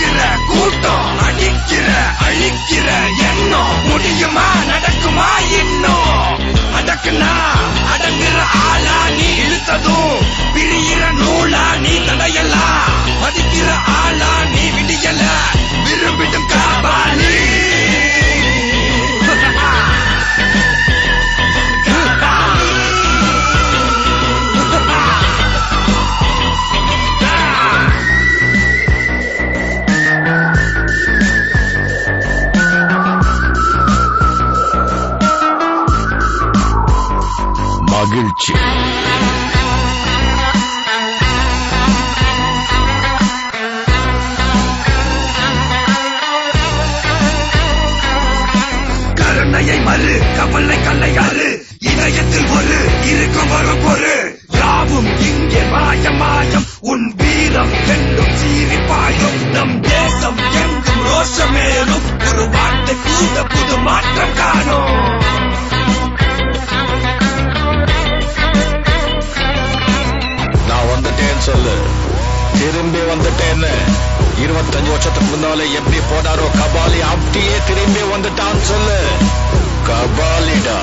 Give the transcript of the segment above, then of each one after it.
இருக்கிற கூட்டம் அடிக்கிற அழிக்கிற எண்ணம் முடியுமா நடக்குமா இன்னும் அடக்குனா அடங்குற ஆளா நீ இழுத்ததும் பிரியிற நூலா நீ தடையலாம் மதிக்கிற ஆளா நீ விடியல விரும்பிடும் காபாலி மகிழ்ச்சி கருணையை மறு கவலை கல்லையாறு இதயத்தில் ஒரு இருக்கும் ஒரு பொரு யாவும் இங்கே மாயம் மாயம் உன் வீரம் என்றும் சீறி பாயும் நம் தேசம் எங்கும் ரோஷமேறும் ஒரு வார்த்தை கூட புது மாற்றம் காணும் நான் வந்துட்டேன்னு சொல்லு திரும்பி வந்துட்டேன்னு 25 வருஷத்துக்கு முன்னாலே எப்படி போனாரோ கபாலி அப்படியே திரும்பி வந்துட்டான்னு சொல்லு கபாலிடா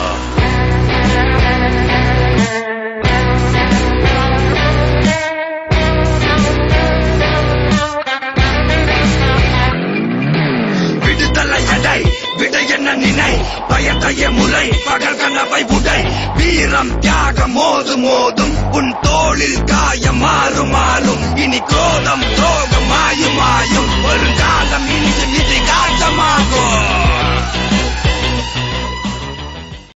விடுதலை எடை விட என்ன நினை பயத்தைய முறை பகல் கனவை உடை வீரம் தியாகம் மோதும் மோதும் உன் தோளில் காயம் மாறும் மாறும் இனி கோலம் துரோகம் மாயும் மாயும் ஒரு காலம் இனியும் இது காட்டமாகும்